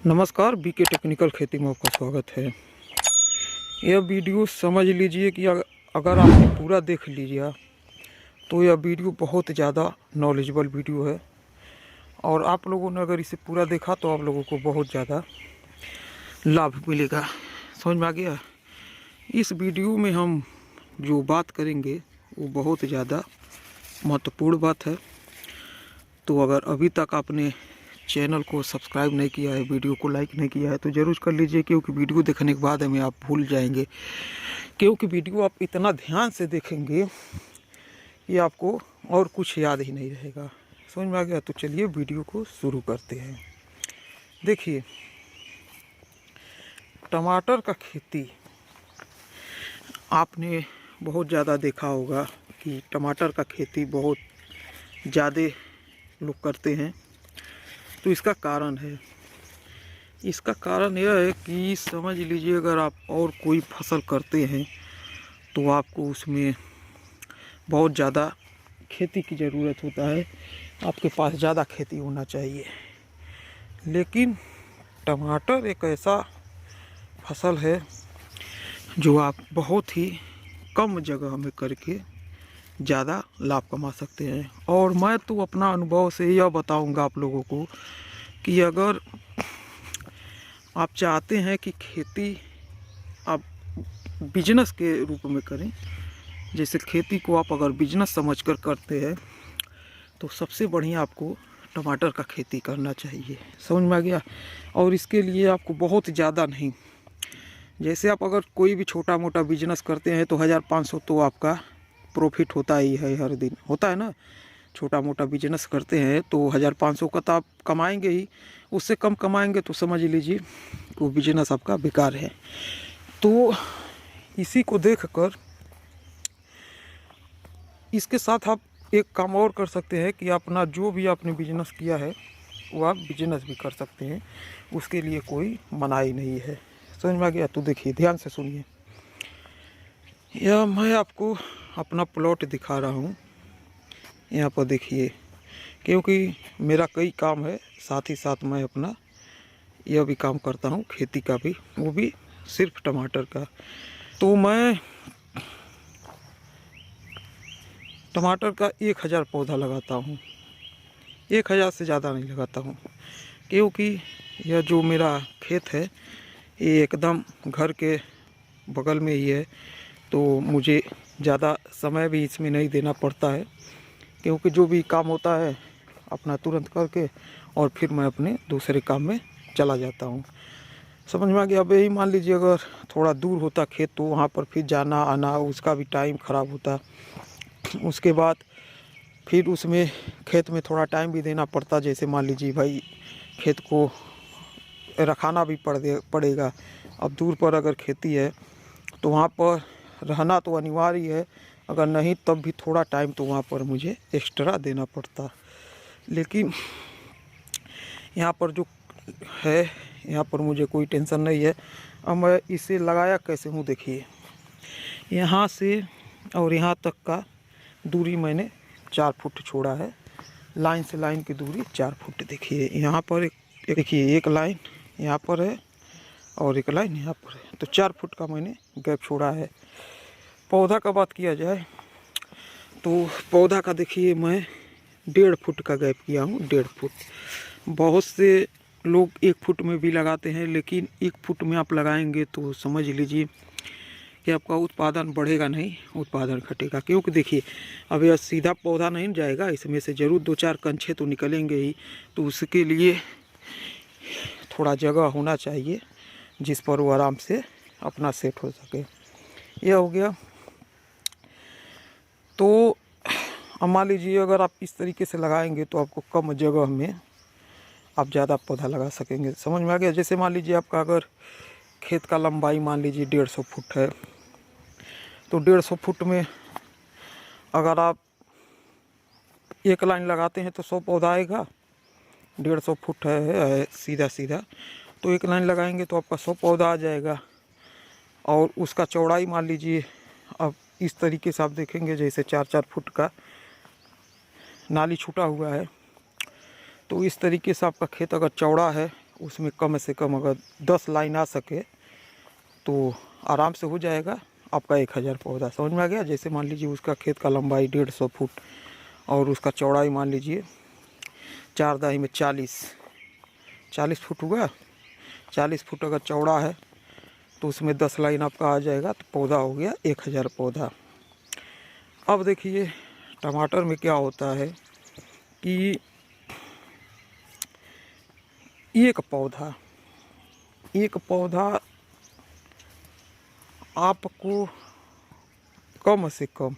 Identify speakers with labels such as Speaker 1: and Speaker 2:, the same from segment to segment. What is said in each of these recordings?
Speaker 1: नमस्कार, BK technical खेती में आपका स्वागत है। यह वीडियो समझ लीजिए कि अगर आपने पूरा देख लीजिए तो यह वीडियो बहुत ज़्यादा नॉलेजेबल वीडियो है और आप लोगों ने अगर इसे पूरा देखा तो आप लोगों को बहुत ज़्यादा लाभ मिलेगा। समझ में आ गया? इस वीडियो में हम जो बात करेंगे वो बहुत ज़्यादा महत्वपूर्ण बात है। तो अगर अभी तक आपने चैनल को सब्सक्राइब नहीं किया है, वीडियो को लाइक नहीं किया है तो ज़रूर कर लीजिए, क्योंकि वीडियो देखने के बाद हमें आप भूल जाएंगे। क्योंकि वीडियो आप इतना ध्यान से देखेंगे कि आपको और कुछ याद ही नहीं रहेगा। समझ में आ गया? तो चलिए वीडियो को शुरू करते हैं। देखिए, टमाटर का खेती आपने बहुत ज़्यादा देखा होगा कि टमाटर का खेती बहुत ज़्यादा लोग करते हैं। तो इसका कारण है, इसका कारण यह है कि समझ लीजिए अगर आप और कोई फसल करते हैं तो आपको उसमें बहुत ज़्यादा खेती की ज़रूरत होता है, आपके पास ज़्यादा खेती होना चाहिए। लेकिन टमाटर एक ऐसा फसल है जो आप बहुत ही कम जगह में करके ज़्यादा लाभ कमा सकते हैं। और मैं तो अपना अनुभव से यह बताऊंगा आप लोगों को कि अगर आप चाहते हैं कि खेती आप बिजनेस के रूप में करें, जैसे खेती को आप अगर बिजनेस समझकर करते हैं तो सबसे बढ़िया आपको टमाटर का खेती करना चाहिए। समझ में आ गया? और इसके लिए आपको बहुत ज़्यादा नहीं, जैसे आप अगर कोई भी छोटा मोटा बिजनेस करते हैं तो 1500 तो आपका प्रॉफिट होता ही है, हर दिन होता है ना। छोटा मोटा बिजनेस करते हैं तो 1500 का तो आप कमाएंगे ही, उससे कम कमाएंगे तो समझ लीजिए वो बिजनेस आपका बेकार है। तो इसी को देखकर इसके साथ आप एक काम और कर सकते हैं कि अपना जो भी आपने बिजनेस किया है वो आप बिजनेस भी कर सकते हैं, उसके लिए कोई मनाही नहीं है। समझ में आ गया? तो देखिए, ध्यान से सुनिए। यह मैं आपको अपना प्लॉट दिखा रहा हूँ, यहाँ पर देखिए, क्योंकि मेरा कई काम है, साथ ही साथ मैं अपना यह भी काम करता हूँ, खेती का भी, वो भी सिर्फ टमाटर का। तो मैं टमाटर का 1000 पौधा लगाता हूँ, 1000 से ज़्यादा नहीं लगाता हूँ, क्योंकि यह जो मेरा खेत है ये एकदम घर के बगल में ही है। तो मुझे ज़्यादा समय भी इसमें नहीं देना पड़ता है, क्योंकि जो भी काम होता है अपना तुरंत करके और फिर मैं अपने दूसरे काम में चला जाता हूँ। समझ में आ गया? अब यही मान लीजिए अगर थोड़ा दूर होता खेत तो वहाँ पर फिर जाना आना उसका भी टाइम ख़राब होता। उसके बाद फिर उसमें खेत में थोड़ा टाइम भी देना पड़ता, जैसे मान लीजिए भाई खेत को रखाना भी पड़ेगा। अब दूर पर अगर खेती है तो वहाँ पर रहना तो अनिवार्य है, अगर नहीं तब भी थोड़ा टाइम तो वहाँ पर मुझे एक्स्ट्रा देना पड़ता। लेकिन यहाँ पर जो है, यहाँ पर मुझे कोई टेंशन नहीं है। अब मैं इसे लगाया कैसे हूँ, देखिए, यहाँ से और यहाँ तक का दूरी मैंने 4 फुट छोड़ा है, लाइन से लाइन की दूरी 4 फुट। देखिए यहाँ पर देखिए एक लाइन यहाँ पर है और एक लाइन यहाँ पर है, तो 4 फुट का मैंने गैप छोड़ा है। पौधा का बात किया जाए तो पौधा का देखिए मैं 1.5 फुट का गैप किया हूँ, 1.5 फुट। बहुत से लोग 1 फुट में भी लगाते हैं, लेकिन 1 फुट में आप लगाएंगे तो समझ लीजिए कि आपका उत्पादन बढ़ेगा नहीं, उत्पादन घटेगा। क्योंकि देखिए अब यह सीधा पौधा नहीं जाएगा, इसमें से ज़रूर 2-4 कंछे तो निकलेंगे ही। तो उसके लिए थोड़ा जगह होना चाहिए जिस पर वो आराम से अपना सेट हो सके। यह हो गया। तो अब मान लीजिए अगर आप इस तरीके से लगाएंगे तो आपको कम जगह में आप ज़्यादा पौधा लगा सकेंगे। समझ में आ गया? जैसे मान लीजिए आपका अगर खेत का लंबाई मान लीजिए 150 फुट है, तो 150 फुट में अगर आप एक लाइन लगाते हैं तो 100 पौधा आएगा। 150 फुट है सीधा सीधा, तो एक लाइन लगाएंगे तो आपका 100 पौधा आ जाएगा। और उसका चौड़ाई मान लीजिए अब इस तरीके से आप देखेंगे, जैसे 4-4 फुट का नाली छूटा हुआ है, तो इस तरीके से आपका खेत अगर चौड़ा है उसमें कम से कम अगर 10 लाइन आ सके तो आराम से हो जाएगा आपका 1000 पौधा। समझ में आ गया। जैसे मान लीजिए उसका खेत का लंबाई 150 फुट और उसका चौड़ाई मान लीजिए 4 दाही में 40 फुट हुआ। 40 फुट अगर चौड़ा है तो उसमें 10 लाइन आपका आ जाएगा तो पौधा हो गया 1000 पौधा। अब देखिए टमाटर में क्या होता है कि एक पौधा आपको कम से कम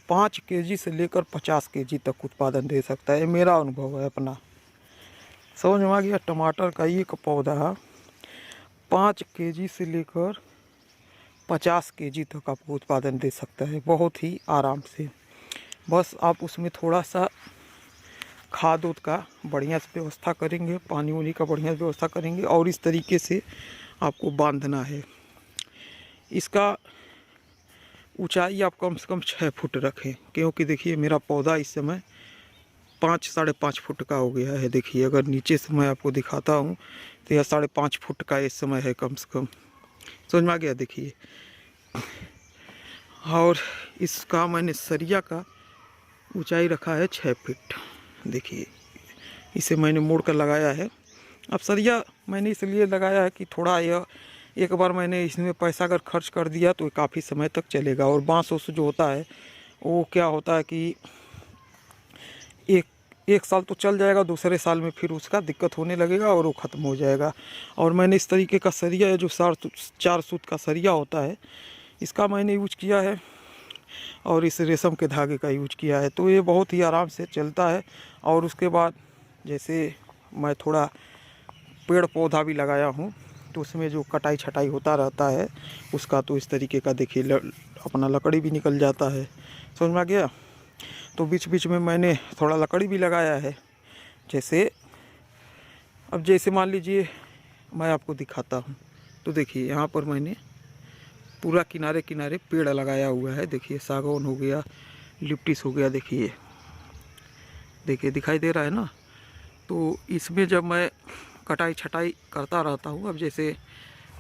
Speaker 1: 5 केजी से लेकर 50 केजी तक उत्पादन दे सकता है। मेरा अनुभव है अपना। समझ में आ गया। टमाटर का एक पौधा 5 केजी से लेकर 50 केजी तक आपको उत्पादन दे सकता है बहुत ही आराम से। बस आप उसमें थोड़ा सा खाद उद का बढ़िया से व्यवस्था करेंगे, पानी वानी का बढ़िया से व्यवस्था करेंगे और इस तरीके से आपको बांधना है। इसका ऊंचाई आप कम से कम 6 फुट रखें, क्योंकि देखिए मेरा पौधा इस समय 5-5.5 फुट का हो गया है। देखिए अगर नीचे से मैं आपको दिखाता हूँ तो यह 5.5 फुट का इस समय है कम से कम। समझ में आ गया। देखिए और इसका मैंने सरिया का ऊंचाई रखा है 6 फीट। देखिए इसे मैंने मोड़ कर लगाया है। अब सरिया मैंने इसलिए लगाया है कि थोड़ा यह एक बार मैंने इसमें पैसा अगर खर्च कर दिया तो काफ़ी समय तक चलेगा। और बांस उस जो होता है वो क्या होता है कि एक साल तो चल जाएगा, दूसरे साल में फिर उसका दिक्कत होने लगेगा और वो ख़त्म हो जाएगा। और मैंने इस तरीके का सरिया है जो 4 सूत का सरिया होता है, इसका मैंने यूज किया है और इस रेशम के धागे का यूज किया है, तो ये बहुत ही आराम से चलता है। और उसके बाद जैसे मैं थोड़ा पेड़ पौधा भी लगाया हूँ तो उसमें जो कटाई छटाई होता रहता है उसका तो इस तरीके का देखिए अपना लकड़ी भी निकल जाता है। समझ में आ गया। तो बीच बीच में मैंने थोड़ा लकड़ी भी लगाया है। जैसे मान लीजिए मैं आपको दिखाता हूँ तो देखिए यहाँ पर मैंने पूरा किनारे किनारे पेड़ लगाया हुआ है। देखिए सागौन हो गया, लिप्टिस हो गया। देखिए दिखाई दे रहा है ना। तो इसमें जब मैं कटाई छटाई करता रहता हूँ, अब जैसे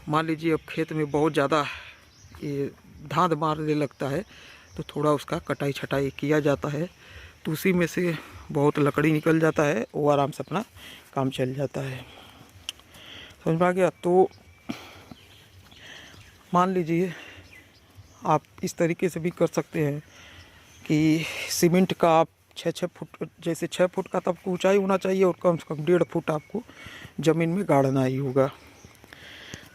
Speaker 1: मान लीजिए अब खेत में बहुत ज़्यादा ये धांध मारने लगता है तो थोड़ा उसका कटाई छटाई किया जाता है, तो उसी में से बहुत लकड़ी निकल जाता है, वो आराम से अपना काम चल जाता है। समझ में आ गया। तो मान लीजिए आप इस तरीके से भी कर सकते हैं कि सीमेंट का आप 6 फुट, जैसे 6 फुट का तो आपको ऊंचाई होना चाहिए और कम से कम 1.5 फुट आपको ज़मीन में गाड़ना ही होगा।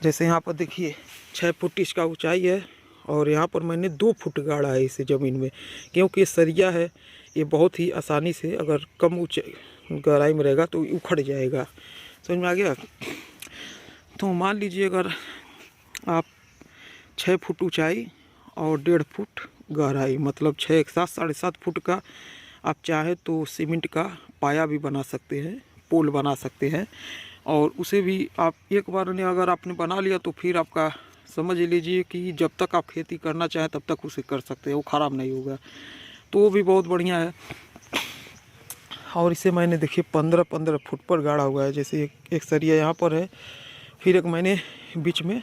Speaker 1: जैसे यहाँ पर देखिए 6 फुट इसका ऊंचाई है और यहाँ पर मैंने 2 फुट गाड़ा है इसे ज़मीन में, क्योंकि ये सरिया है, ये बहुत ही आसानी से अगर कम ऊंचाई गहराई में रहेगा तो उखड़ जाएगा। समझ में आ गया। तो मान लीजिए अगर आप 6 फुट ऊंचाई और 1.5 फुट गहराई, मतलब 6 एक साथ 7.5 फुट का आप चाहे तो सीमेंट का पाया भी बना सकते हैं, पोल बना सकते हैं। और उसे भी आप एक बार ने अगर आपने बना लिया तो फिर आपका समझ लीजिए कि जब तक आप खेती करना चाहें तब तक उसे कर सकते हैं, वो ख़राब नहीं होगा। तो वो भी बहुत बढ़िया है। और इसे मैंने देखिए 15-15 फुट पर गाड़ा हुआ है। जैसे एक सरिया यहाँ पर है, फिर एक मैंने बीच में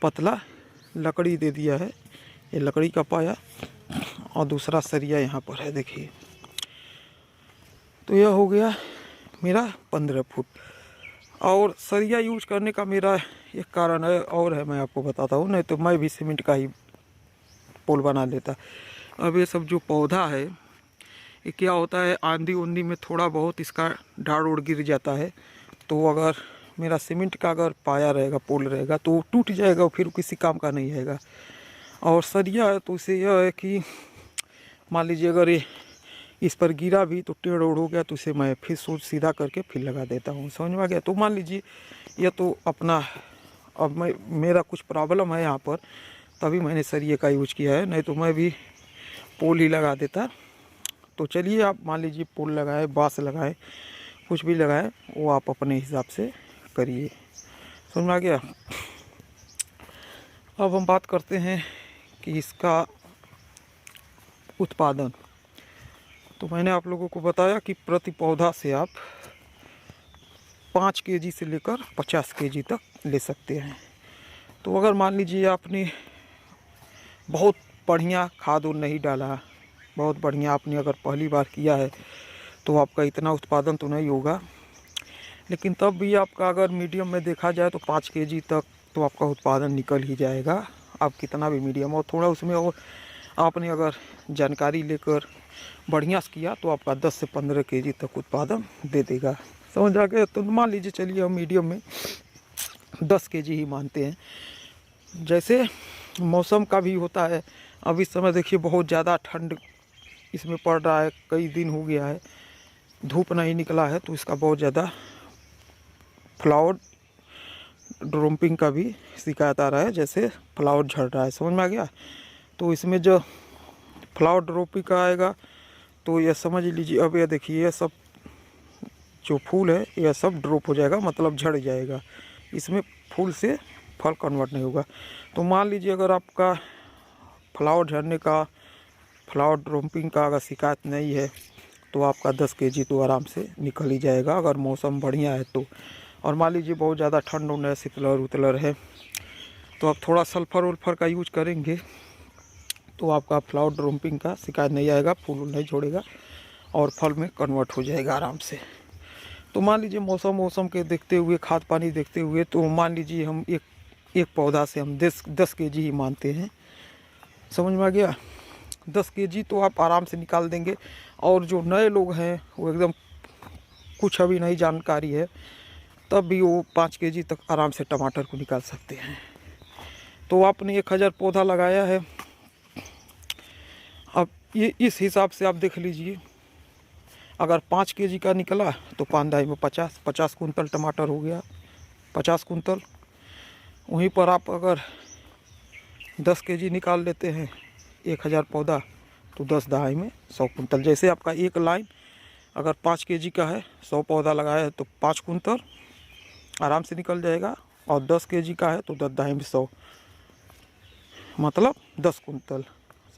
Speaker 1: पतला लकड़ी दे दिया है, ये लकड़ी का पाया, और दूसरा सरिया यहाँ पर है। देखिए तो यह हो गया मेरा 15 फुट। और सरिया यूज करने का मेरा एक कारण है और है, मैं आपको बताता हूँ, नहीं तो मैं भी सीमेंट का ही पोल बना लेता। अब ये सब जो पौधा है ये क्या होता है, आंधी उंधी में थोड़ा बहुत इसका डाढ़ उड़ गिर जाता है, तो अगर मेरा सीमेंट का अगर पाया रहेगा, पोल रहेगा, तो टूट जाएगा, फिर किसी काम का नहीं रहेगा। और सरिया है तो इसे यह है कि मान लीजिए अगर ये इस पर गिरा भी तो टेढ़ ओढ़ हो गया तो इसे मैं फिर सोच सीधा करके फिर लगा देता हूँ। समझ में आ गया। तो मान लीजिए यह तो अपना, अब मेरा कुछ प्रॉब्लम है यहाँ पर, तभी मैंने सरिये का यूज किया है, नहीं तो मैं भी पोल ही लगा देता। तो चलिए आप मान लीजिए पोल लगाए, बाँस लगाए, कुछ भी लगाए, वो आप अपने हिसाब से करिए। समझ में आ गया। अब हम बात करते हैं कि इसका उत्पादन। तो मैंने आप लोगों को बताया कि प्रति पौधा से आप 5 केजी से लेकर 50 केजी तक ले सकते हैं। तो अगर मान लीजिए आपने बहुत बढ़िया खाद और नहीं डाला, बहुत बढ़िया आपने अगर पहली बार किया है, तो आपका इतना उत्पादन तो नहीं होगा, लेकिन तब भी आपका अगर मीडियम में देखा जाए तो 5 केजी तक तो आपका उत्पादन निकल ही जाएगा। आप कितना भी मीडियम और थोड़ा उसमें और आपने अगर जानकारी लेकर बढ़िया से किया तो आपका 10 से 15 केजी तक उत्पादन दे देगा। समझ आ गया? तो मान लीजिए चलिए हम मीडियम में 10 केजी ही मानते हैं। जैसे मौसम का भी होता है, अब इस समय देखिए बहुत ज़्यादा ठंड इसमें पड़ रहा है, कई दिन हो गया है धूप नहीं निकला है, तो इसका बहुत ज़्यादा फ्लावर ड्रॉपिंग का भी शिकायत आ रहा है, जैसे फ्लावर झड़ रहा है। समझ में आ गया? तो इसमें जो फ्लावर ड्रॉपिंग का आएगा तो ये समझ लीजिए, अब ये देखिए ये सब जो फूल है यह सब ड्रॉप हो जाएगा, मतलब झड़ जाएगा, इसमें फूल से फल कन्वर्ट नहीं होगा। तो मान लीजिए अगर आपका फ्लावर झड़ने का, फ्लावर ड्रॉपिंग का अगर शिकायत नहीं है तो आपका 10 केजी तो आराम से निकल ही जाएगा, अगर मौसम बढ़िया है तो। और मान लीजिए बहुत ज़्यादा ठंड होना है, शीतलहर उतलर है, तो आप थोड़ा सल्फर वल्फर का यूज करेंगे तो आपका फ्लावर ड्रॉपिंग का शिकायत नहीं आएगा, फूल नहीं छोड़ेगा और फल में कन्वर्ट हो जाएगा आराम से। तो मान लीजिए मौसम के देखते हुए, खाद पानी देखते हुए, तो मान लीजिए हम एक पौधा से हम 10 केजी ही मानते हैं। समझ में आ गया? 10 केजी तो आप आराम से निकाल देंगे। और जो नए लोग हैं वो एकदम कुछ अभी नहीं जानकारी है, तब भी वो 5 केजी तक आराम से टमाटर को निकाल सकते हैं। तो आपने 1000 पौधा लगाया है, अब ये इस हिसाब से आप देख लीजिए, अगर 5 केजी का निकला तो 5 दाई में 50 कुंतल टमाटर हो गया, 50 कुंतल। वहीं पर आप अगर 10 केजी निकाल लेते हैं 1000 पौधा तो 10 दहाई में 100 कुंतल। जैसे आपका एक लाइन अगर 5 केजी का है, 100 पौधा लगाया है तो 5 कुंतल आराम से निकल जाएगा, और 10 केजी का है तो 10 दहाई में 100, मतलब 10 कुंतल।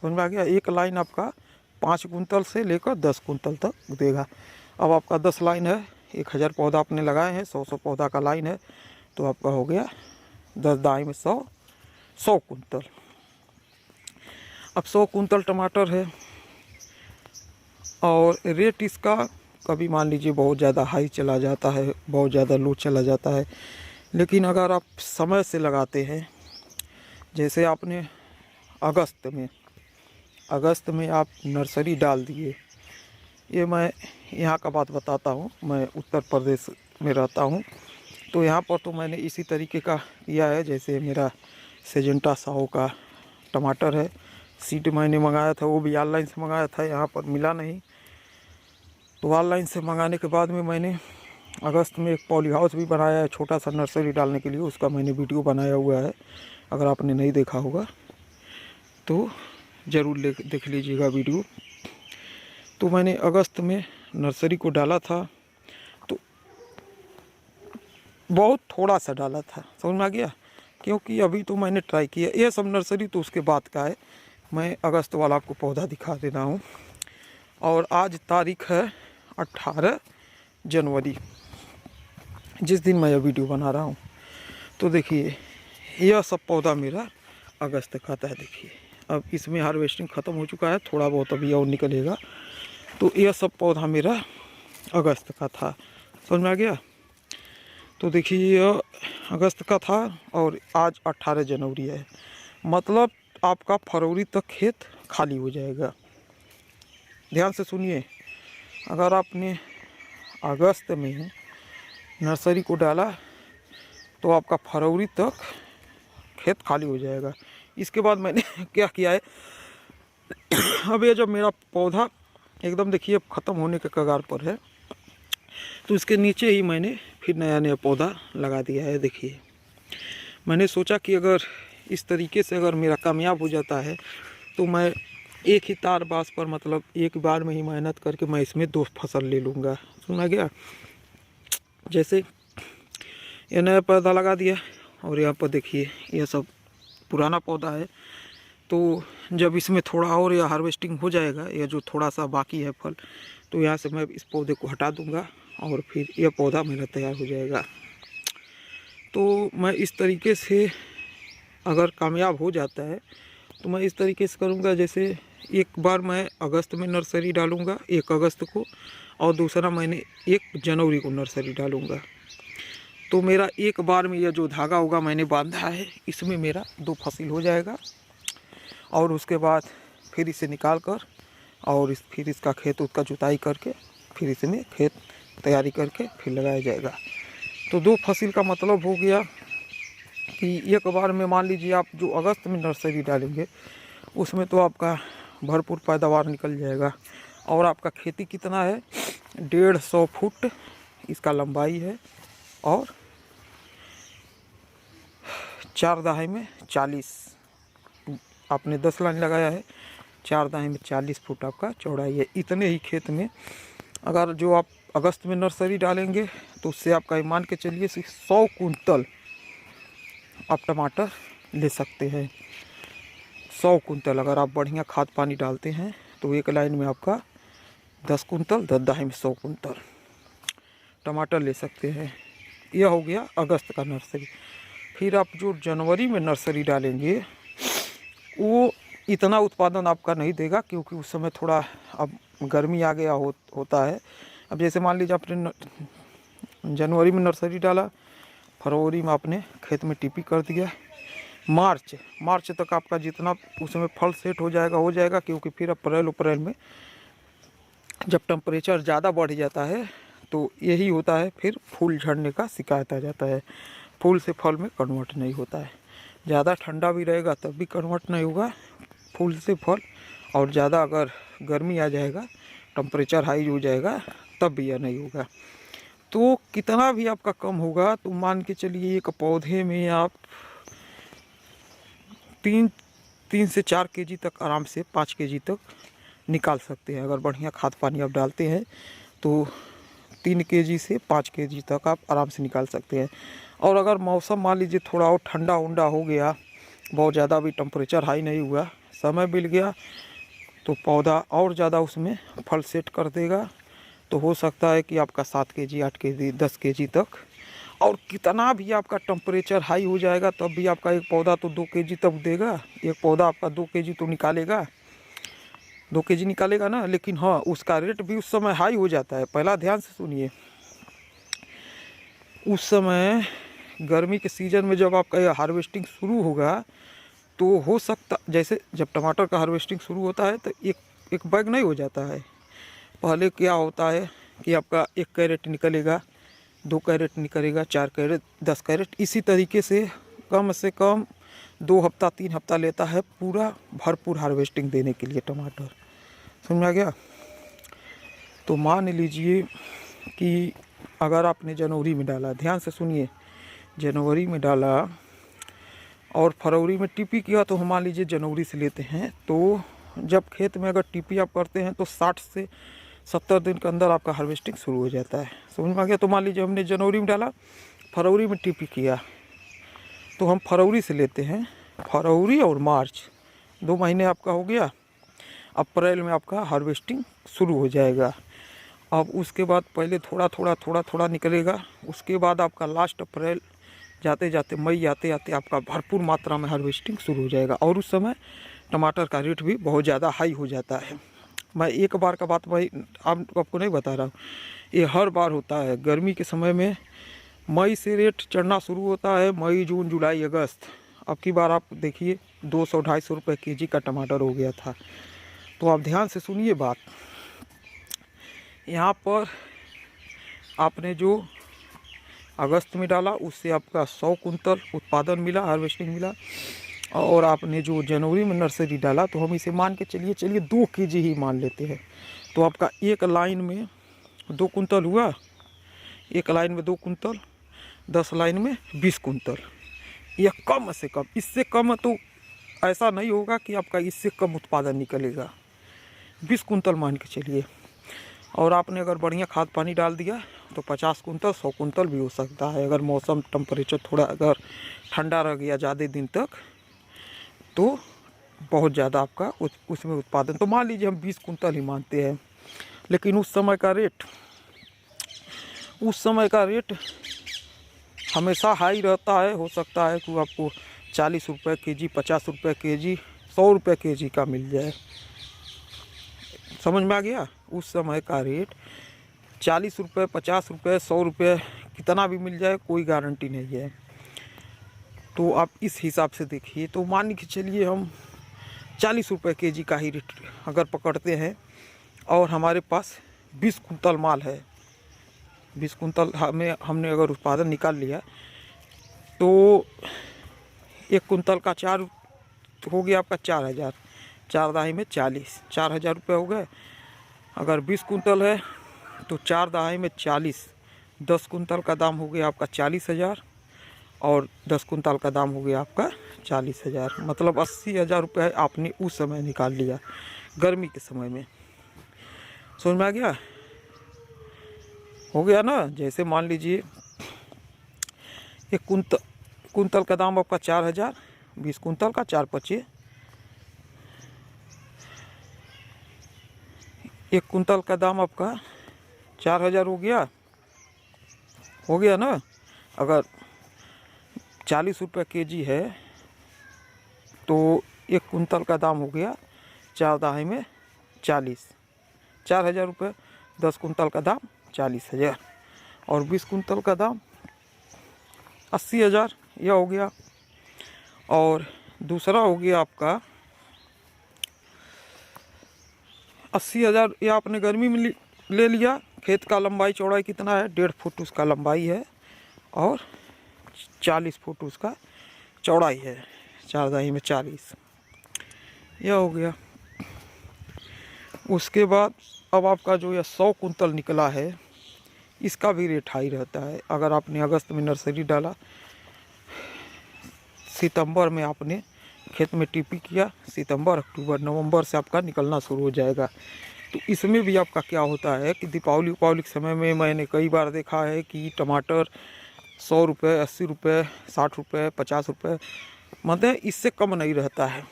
Speaker 1: समझ में आ गया? एक लाइन आपका 5 कुंतल से लेकर 10 कुंतल तक देगा। अब आपका 10 लाइन है, 1000 पौधा आपने लगाए हैं, 100 पौधा का लाइन है, तो आपका हो गया 10 दहाई में 100 कुंतल। अब 100 कुंतल टमाटर है, और रेट इसका कभी मान लीजिए बहुत ज़्यादा हाई चला जाता है, बहुत ज़्यादा लो चला जाता है, लेकिन अगर आप समय से लगाते हैं, जैसे आपने अगस्त में आप नर्सरी डाल दिए, ये मैं यहाँ का बात बताता हूँ, मैं उत्तर प्रदेश में रहता हूँ, तो यहाँ पर तो मैंने इसी तरीके का किया है। जैसे मेरा सेजेंटा 100 का टमाटर है, सीड मैंने मंगाया था, वो भी ऑनलाइन से मंगाया था, यहाँ पर मिला नहीं, तो ऑनलाइन से मंगाने के बाद में मैंने अगस्त में एक पॉली हाउस भी बनाया है छोटा सा नर्सरी डालने के लिए, उसका मैंने वीडियो बनाया हुआ है, अगर आपने नहीं देखा होगा तो ज़रूर देख लीजिएगा वीडियो। तो मैंने अगस्त में नर्सरी को डाला था, तो बहुत थोड़ा सा डाला था, समझ में आ गया? क्योंकि अभी तो मैंने ट्राई किया, ये सब नर्सरी तो उसके बाद का है, मैं अगस्त वाला आपको पौधा दिखा दे रहा हूँ। और आज तारीख है 18 जनवरी, जिस दिन मैं यह वीडियो बना रहा हूँ। तो देखिए यह सब पौधा मेरा अगस्त का था। देखिए अब इसमें हार्वेस्टिंग ख़त्म हो चुका है, थोड़ा बहुत अभी और निकलेगा। तो यह सब पौधा मेरा अगस्त का था, समझ में आ गया? तो देखिए यह अगस्त का था और आज 18 जनवरी है, मतलब आपका फरवरी तक खेत खाली हो जाएगा। ध्यान से सुनिए, अगर आपने अगस्त में नर्सरी को डाला तो आपका फरवरी तक खेत खाली हो जाएगा। इसके बाद मैंने क्या किया है, अब ये जब मेरा पौधा एकदम देखिए ख़त्म होने के कगार पर है, तो इसके नीचे ही मैंने फिर नया पौधा लगा दिया है। देखिए मैंने सोचा कि अगर इस तरीके से अगर मेरा कामयाब हो जाता है तो मैं एक ही तार बास पर, मतलब एक बार में ही मेहनत करके मैं इसमें 2 फसल ले लूँगा। सुना गया? जैसे ये नया पौधा लगा दिया, और यहाँ पर देखिए यह सब पुराना पौधा है, तो जब इसमें थोड़ा और यह हार्वेस्टिंग हो जाएगा, यह जो थोड़ा सा बाकी है फल, तो यहाँ से मैं इस पौधे को हटा दूँगा और फिर यह पौधा मेरा तैयार हो जाएगा। तो मैं इस तरीके से अगर कामयाब हो जाता है तो मैं इस तरीके से करूँगा, जैसे एक बार मैं अगस्त में नर्सरी डालूँगा 1 अगस्त को, और दूसरा मैंने 1 जनवरी को नर्सरी डालूँगा। तो मेरा एक बार में यह जो धागा होगा मैंने बांधा है, इसमें मेरा 2 फसल हो जाएगा। और उसके बाद फिर इसे निकाल कर और फिर इसका खेत उसका जुताई करके फिर इसमें खेत तैयारी करके फिर लगाया जाएगा। तो 2 फसल का मतलब हो गया कि एक बार में मान लीजिए आप जो अगस्त में नर्सरी डालेंगे उसमें तो आपका भरपूर पैदावार निकल जाएगा। और आपका खेती कितना है, 150 फुट इसका लंबाई है, और 4 दाहे में 40, आपने 10 लाइन लगाया है, 4 दाहे में 40 फुट आपका चौड़ाई है। इतने ही खेत में अगर जो आप अगस्त में नर्सरी डालेंगे तो उससे आपका मान के चलिए 100 कुंतल आप टमाटर ले सकते हैं। 100 कुंतल अगर आप बढ़िया खाद पानी डालते हैं तो एक लाइन में आपका 10 कुंतल, 10 दाहे में 100 कुंतल टमाटर ले सकते हैं। यह हो गया अगस्त का नर्सरी। फिर आप जो जनवरी में नर्सरी डालेंगे वो इतना उत्पादन आपका नहीं देगा, क्योंकि उस समय थोड़ा अब गर्मी आ गया होता है। अब जैसे मान लीजिए आपने जनवरी में नर्सरी डाला, फरवरी में आपने खेत में टीपी कर दिया, मार्च तक आपका जितना उसमें फल सेट हो जाएगा, क्योंकि फिर अप्रैल में जब टेम्परेचर ज़्यादा बढ़ जाता है तो यही होता है, फिर फूल झड़ने का शिकायत आ जाता है, फूल से फल में कन्वर्ट नहीं होता है। ज़्यादा ठंडा भी रहेगा तब भी कन्वर्ट नहीं होगा फूल से फल, और ज़्यादा अगर गर्मी आ जाएगा, टेम्परेचर हाई हो जाएगा, तब भी यह नहीं होगा। तो कितना भी आपका कम होगा तो मान के चलिए एक पौधे में आप 3 से 4 केजी तक आराम से 5 केजी तक निकाल सकते हैं। अगर बढ़िया खाद पानी आप डालते हैं तो 3 केजी से 5 केजी तक आप आराम से निकाल सकते हैं। और अगर मौसम मान लीजिए थोड़ा और ठंडा उंडा हो गया, बहुत ज़्यादा भी टेम्परेचर हाई नहीं हुआ, समय मिल गया, तो पौधा और ज़्यादा उसमें फल सेट कर देगा। तो हो सकता है कि आपका 7 केजी, 8 केजी, 10 केजी तक, और कितना भी आपका टेम्परेचर हाई हो जाएगा तब भी आपका एक पौधा तो 2 केजी तक देगा। एक पौधा आपका 2 केजी तो निकालेगा, 2 केजी निकालेगा ना। लेकिन हाँ, उसका रेट भी उस समय हाई हो जाता है। पहला ध्यान से सुनिए, उस समय गर्मी के सीज़न में जब आपका हार्वेस्टिंग शुरू होगा तो हो सकता, जैसे जब टमाटर का हार्वेस्टिंग शुरू होता है तो एक बैग नहीं हो जाता है। पहले क्या होता है कि आपका 1 कैरेट निकलेगा, 2 कैरेट निकलेगा, 4 कैरेट, 10 कैरेट, इसी तरीके से कम 2 हफ्ता 3 हफ्ता लेता है पूरा भरपूर हार्वेस्टिंग देने के लिए टमाटर। समझ में आ गया? तो मान लीजिए कि अगर आपने जनवरी में डाला, ध्यान से सुनिए, जनवरी में डाला और फरवरी में टीपी किया, तो हम मान लीजिए जनवरी से लेते हैं, तो जब खेत में अगर टीपी आप करते हैं तो 60 से 70 दिन के अंदर आपका हार्वेस्टिंग शुरू हो जाता है। समझ में आ गया? तो मान लीजिए हमने जनवरी में डाला, फरवरी में टीपी किया, तो हम फरवरी से लेते हैं, फरवरी और मार्च 2 महीने आपका हो गया। अप्रैल में आपका हार्वेस्टिंग शुरू हो जाएगा। अब उसके बाद पहले थोड़ा निकलेगा, उसके बाद आपका लास्ट अप्रैल जाते जाते मई आते आते आपका भरपूर मात्रा में हार्वेस्टिंग शुरू हो जाएगा। और उस समय टमाटर का रेट भी बहुत ज़्यादा हाई हो जाता है। मैं एक बार का बात भाई आपको नहीं बता रहा हूँ, ये हर बार होता है। गर्मी के समय में मई से रेट चढ़ना शुरू होता है, मई, जून, जुलाई, अगस्त। अब की बार आप देखिए 200-250 रुपये केजी का टमाटर हो गया था। तो आप ध्यान से सुनिए बात, यहाँ पर आपने जो अगस्त में डाला उससे आपका 100 कुंतल उत्पादन मिला, हार्वेस्टिंग मिला। और आपने जो जनवरी में नर्सरी डाला तो हम इसे मान के चलिए 2 केजी ही मान लेते हैं, तो आपका एक लाइन में 2 कुंतल हुआ, एक लाइन में 2 कुंतल, 10 लाइन में 20 कुंतल, यह कम से कम। इससे कम तो ऐसा नहीं होगा कि आपका इससे कम उत्पादन निकलेगा, 20 कुंतल मान के चलिए। और आपने अगर बढ़िया खाद पानी डाल दिया तो 50 कुंतल, 100 कुंतल भी हो सकता है। अगर मौसम टेम्परेचर थोड़ा अगर ठंडा रह गया ज़्यादा दिन तक तो बहुत ज़्यादा आपका उसमें उत्पादन, तो मान लीजिए हम 20 कुंतल ही मानते हैं। लेकिन उस समय का रेट उस समय का रेट हमेशा हाई रहता है। हो सकता है कि आपको 40 रुपये केजी, 50 रुपये केजी, 100 रुपये केजी का मिल जाए। समझ में आ गया? उस समय का रेट 40 रुपये, 50 रुपये, 100 रुपये कितना भी मिल जाए, कोई गारंटी नहीं है। तो आप इस हिसाब से देखिए। तो मान के चलिए हम 40 रुपये केजी का ही रेट अगर पकड़ते हैं और हमारे पास 20 कुंतल माल है, 20 कुंतल हमने अगर उत्पादन निकाल लिया तो 1 कुंतल का 4 हो गया आपका 4000, 4 दहाई में 40, 4000 रुपये हो गए। अगर 20 कुंतल है तो 4 दहाई में 40, 10 कुंतल का दाम हो गया आपका 40,000 और 10 कुंतल का दाम हो गया आपका 40,000। मतलब 80,000 रुपये आपने उस समय निकाल लिया, गर्मी के समय में। समझ में आ गया? हो गया ना? जैसे मान लीजिए 1 कुंतल का दाम आपका 4000, 20 कुंतल का 4×5 1 कुंतल का दाम आपका 4000 हो गया ना? अगर 40 रुपये केजी है तो 1 कुंतल का दाम हो गया 4 दहाई में 40, 4000 रुपये। 10 कुंतल का दाम 40,000 और 20 कुंतल का दाम 80,000, यह हो गया। और दूसरा हो गया आपका 80,000, यह आपने गर्मी में ले लिया। खेत का लंबाई चौड़ाई कितना है? 1.5 फुट उसका लंबाई है और 40 फुट उसका चौड़ाई है, 4 दहाई में 40, यह हो गया। उसके बाद अब आपका जो यह 100 कुंतल निकला है, इसका भी रेट हाई रहता है। अगर आपने अगस्त में नर्सरी डाला, सितंबर में आपने खेत में टीपी किया, सितंबर, अक्टूबर, नवंबर से आपका निकलना शुरू हो जाएगा। तो इसमें भी आपका क्या होता है कि दीपावली के समय में मैंने कई बार देखा है कि टमाटर 100 रुपये, 80 रुपये, 60 रुपये, 50 रुपये, मतलब इससे कम नहीं रहता है।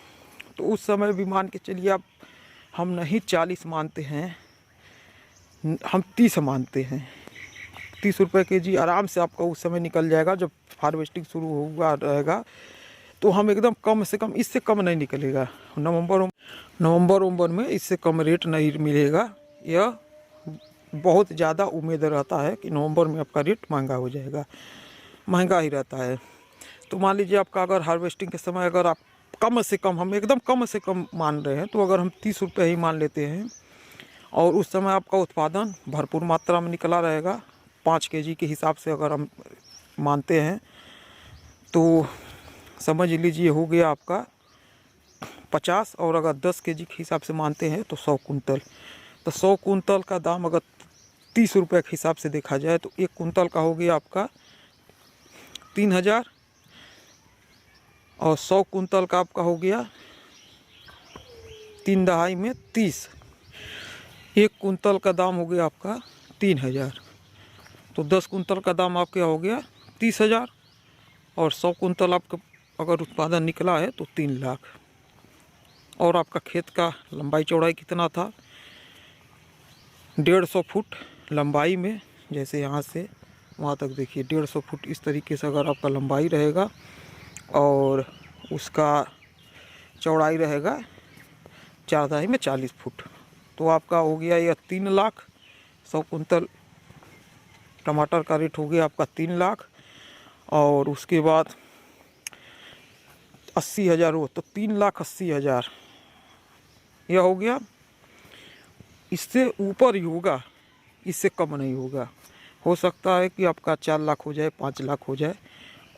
Speaker 1: तो उस समय भी मान के चलिए आप, हम नहीं 40 मानते हैं, हम 30 मानते हैं। 30 रुपये केजी आराम से आपका उस समय निकल जाएगा। जब हार्वेस्टिंग शुरू हुआ रहेगा तो हम एकदम कम से कम, इससे कम नहीं निकलेगा। नवंबर में इससे कम रेट नहीं मिलेगा। यह बहुत ज़्यादा उम्मीद रहता है कि नवंबर में आपका रेट महंगा हो जाएगा, महंगा ही रहता है। तो मान लीजिए आपका अगर हार्वेस्टिंग के समय अगर आप कम से कम, हम एकदम कम से कम मान रहे हैं, तो अगर हम 30 रुपये ही मान लेते हैं और उस समय आपका उत्पादन भरपूर मात्रा में निकला रहेगा, 5 केजी के हिसाब से अगर हम मानते हैं तो समझ लीजिए हो गया आपका 50, और अगर 10 केजी के हिसाब से मानते हैं तो 100 कुंतल। तो 100 कुंतल का दाम अगर 30 रुपये के हिसाब से देखा जाए तो 1 कुंतल का हो गया आपका 3000 और 100 कुंतल का आपका हो गया 3 दहाई में 30। 1 कुंतल का दाम हो गया आपका 3000। तो 10 कुंतल का दाम आपका हो गया 30,000 और 100 कुंतल आपका अगर उत्पादन निकला है तो 3 लाख। और आपका खेत का लंबाई चौड़ाई कितना था? 150 फुट लंबाई में, जैसे यहाँ से वहाँ तक देखिए 150 फुट इस तरीके से अगर आपका लंबाई रहेगा और उसका चौड़ाई रहेगा 4 दहाई में 40 फुट, तो आपका हो गया यह 3 लाख। 100 कुंतल टमाटर का रेट हो गया आपका 3 लाख। और उसके बाद 80,000 हो तो 3,80,000 यह हो गया। इससे ऊपर ही होगा, इससे कम नहीं होगा। हो सकता है कि आपका 4 लाख हो जाए, 5 लाख हो जाए,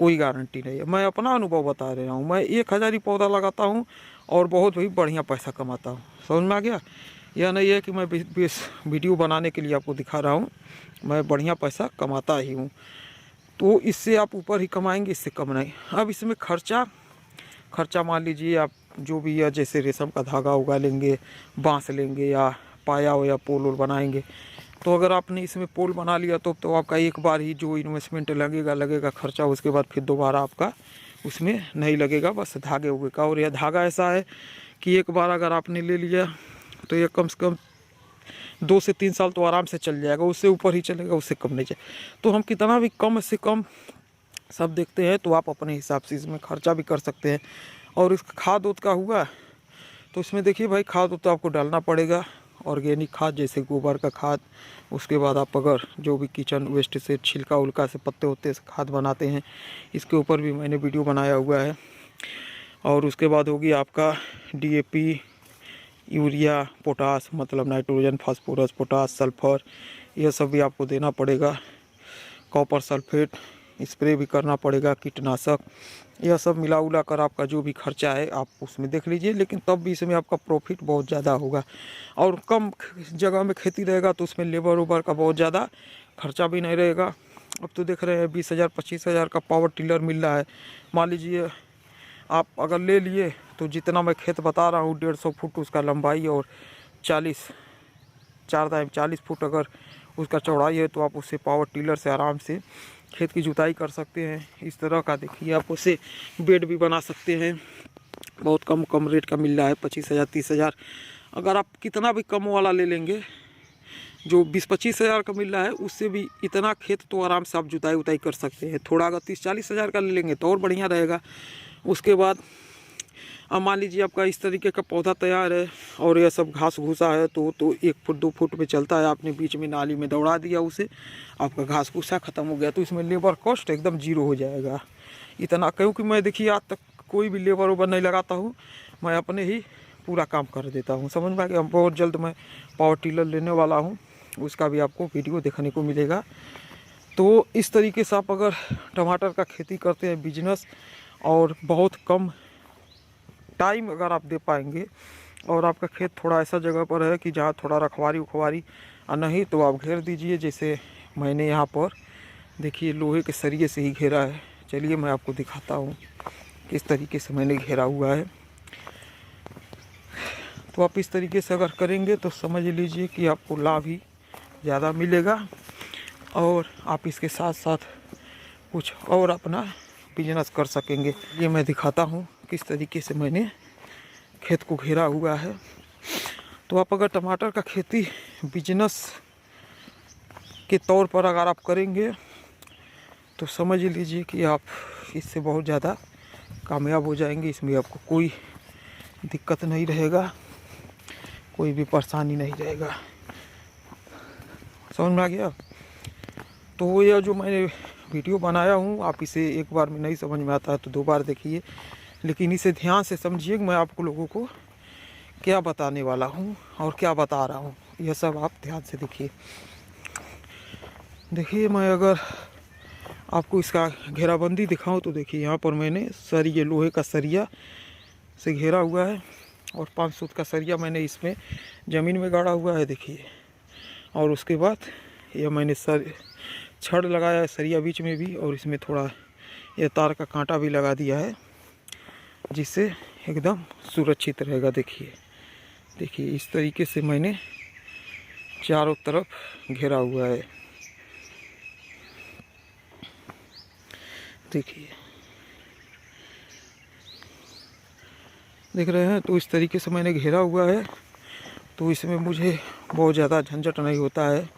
Speaker 1: कोई गारंटी नहीं है। मैं अपना अनुभव बता रहा हूँ। मैं 1000 ही पौधा लगाता हूँ और बहुत ही बढ़िया पैसा कमाता हूँ। समझ में आ गया? यह नहीं है कि मैं वीडियो बनाने के लिए आपको दिखा रहा हूँ, मैं बढ़िया पैसा कमाता ही हूँ। तो इससे आप ऊपर ही कमाएंगे, इससे कम नहीं। अब इसमें खर्चा मान लीजिए आप जो भी है, जैसे रेशम का धागा उगा लेंगे, बांस लेंगे या पाया हो या पोल बनाएंगे। तो अगर आपने इसमें पोल बना लिया तो आपका एक बार ही जो इन्वेस्टमेंट लगेगा खर्चा, उसके बाद फिर दोबारा आपका उसमें नहीं लगेगा, बस धागे उगे का। और यह धागा ऐसा है कि एक बार अगर आपने ले लिया तो ये कम से कम 2 से 3 साल तो आराम से चल जाएगा, उससे ऊपर ही चलेगा, उससे कम नहीं जाए। तो हम कितना भी कम से कम सब देखते हैं, तो आप अपने हिसाब से इसमें खर्चा भी कर सकते हैं। और इसका खाद उद का हुआ तो इसमें देखिए भाई, खाद तो आपको डालना पड़ेगा, ऑर्गेनिक खाद जैसे गोबर का खाद। उसके बाद आप अगर जो भी किचन वेस्ट से छिलका उल्का से पत्ते होते से खाद बनाते हैं, इसके ऊपर भी मैंने वीडियो बनाया हुआ है। और उसके बाद होगी आपका DAP, यूरिया, पोटास, मतलब नाइट्रोजन, फास्फोरस, पोटास, सल्फर, यह सब भी आपको देना पड़ेगा। कॉपर सल्फेट स्प्रे भी करना पड़ेगा, कीटनाशक, यह सब मिला उला कर आपका जो भी खर्चा है आप उसमें देख लीजिए। लेकिन तब भी इसमें आपका प्रॉफिट बहुत ज़्यादा होगा। और कम जगह में खेती रहेगा तो उसमें लेबर उबर का बहुत ज़्यादा खर्चा भी नहीं रहेगा। अब तो देख रहे हैं 20,000 25,000 का पावर टिलर मिल रहा है। मान लीजिए आप अगर ले लिए तो जितना मैं खेत बता रहा हूँ 150 फुट उसका लंबाई और 40 फुट अगर उसका चौड़ाई है, तो आप उससे पावर टिलर से आराम से खेत की जुताई कर सकते हैं। इस तरह का देखिए, आप उससे बेड भी बना सकते हैं। बहुत कम रेट का मिल रहा है, 25,000 30,000। अगर आप कितना भी कम वाला ले लेंगे, जो 20-25,000 का मिल रहा है, उससे भी इतना खेत तो आराम से आप जुताई उताई कर सकते हैं। थोड़ा अगर 30-40,000 का ले लेंगे तो और बढ़िया रहेगा। उसके बाद अब मान लीजिए आपका इस तरीके का पौधा तैयार है और यह सब घास भूसा है, तो 1 फुट 2 फुट में चलता है। आपने बीच में नाली में दौड़ा दिया उसे, आपका घास भूसा ख़त्म हो गया, तो इसमें लेबर कॉस्ट एकदम 0 हो जाएगा। इतना क्योंकि मैं देखिए आज तक कोई भी लेबर उबर नहीं लगाता हूँ, मैं अपने ही पूरा काम कर देता हूँ। समझ में आ गया। बहुत जल्द मैं पावर टिलर लेने वाला हूँ, उसका भी आपको वीडियो देखने को मिलेगा। तो इस तरीके से आप अगर टमाटर का खेती करते हैं बिजनेस, और बहुत कम टाइम अगर आप दे पाएंगे, और आपका खेत थोड़ा ऐसा जगह पर है कि जहाँ थोड़ा रखवारी उखवारी नहीं, तो आप घेर दीजिए। जैसे मैंने यहाँ पर देखिए लोहे के सरिये से ही घेरा है। चलिए मैं आपको दिखाता हूँ किस तरीके से मैंने घेरा हुआ है। तो आप इस तरीके से अगर करेंगे तो समझ लीजिए कि आपको लाभ ही ज़्यादा मिलेगा, और आप इसके साथ साथ कुछ और अपना बिजनेस कर सकेंगे। ये मैं दिखाता हूँ किस तरीके से मैंने खेत को घेरा हुआ है। तो आप अगर टमाटर का खेती बिजनेस के तौर पर अगर आप करेंगे, तो समझ लीजिए कि आप इससे बहुत ज़्यादा कामयाब हो जाएंगे। इसमें आपको कोई दिक्कत नहीं रहेगा, कोई भी परेशानी नहीं रहेगा। समझ में आ गया। तो यह जो मैंने वीडियो बनाया हूँ, आप इसे एक बार में नहीं समझ में आता है तो 2 बार देखिए, लेकिन इसे ध्यान से समझिए। मैं आपको लोगों को क्या बताने वाला हूँ और क्या बता रहा हूँ, यह सब आप ध्यान से देखिए। देखिए मैं अगर आपको इसका घेराबंदी दिखाऊं तो देखिए, यहाँ पर मैंने सरिये लोहे का सरिया से घेरा हुआ है, और 5 सूत का सरिया मैंने इसमें ज़मीन में गाड़ा हुआ है देखिए। और उसके बाद यह मैंने छड़ लगाया है सरिया बीच में भी, और इसमें थोड़ा यह तार का कांटा भी लगा दिया है, जिससे एकदम सुरक्षित रहेगा। देखिए इस तरीके से मैंने चारों तरफ घेरा हुआ है। देखिए देख रहे हैं, तो इस तरीके से मैंने घेरा हुआ है। तो इसमें मुझे बहुत ज़्यादा झंझट नहीं होता है,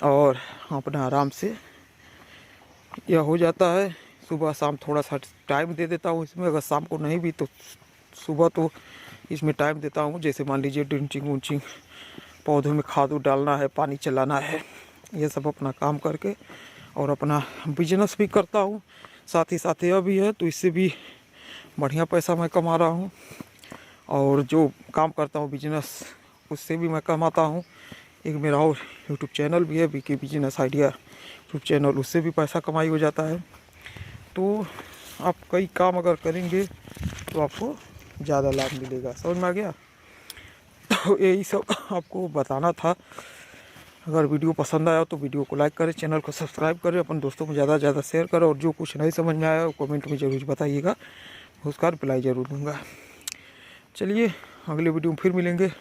Speaker 1: और अपना आराम से यह हो जाता है। सुबह शाम थोड़ा सा टाइम दे देता हूँ इसमें, अगर शाम को नहीं भी तो सुबह तो इसमें टाइम देता हूँ। जैसे मान लीजिए ड्रिंचिंग उंचिंग, पौधों में खाद डालना है, पानी चलाना है, ये सब अपना काम करके और अपना बिजनेस भी करता हूँ। साथ ही साथ यह भी है, तो इससे भी बढ़िया पैसा मैं कमा रहा हूँ। और जो काम करता हूँ बिजनेस, उससे भी मैं कमाता हूँ। एक मेरा और यूट्यूब चैनल भी है, BK business idea YouTube channel, उससे भी पैसा कमाई हो जाता है। तो आप कई काम अगर करेंगे तो आपको ज़्यादा लाभ मिलेगा। समझ में आ गया। तो यही सब आपको बताना था। अगर वीडियो पसंद आया तो वीडियो को लाइक करें, चैनल को सब्सक्राइब करें, अपन दोस्तों में ज़्यादा से ज़्यादा शेयर करें, और जो कुछ नहीं समझ में आया वो कमेंट में ज़रूर बताइएगा, उसका रिप्लाई ज़रूर दूँगा। चलिए अगले वीडियो में फिर मिलेंगे।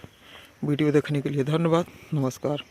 Speaker 1: वीडियो देखने के लिए धन्यवाद। नमस्कार।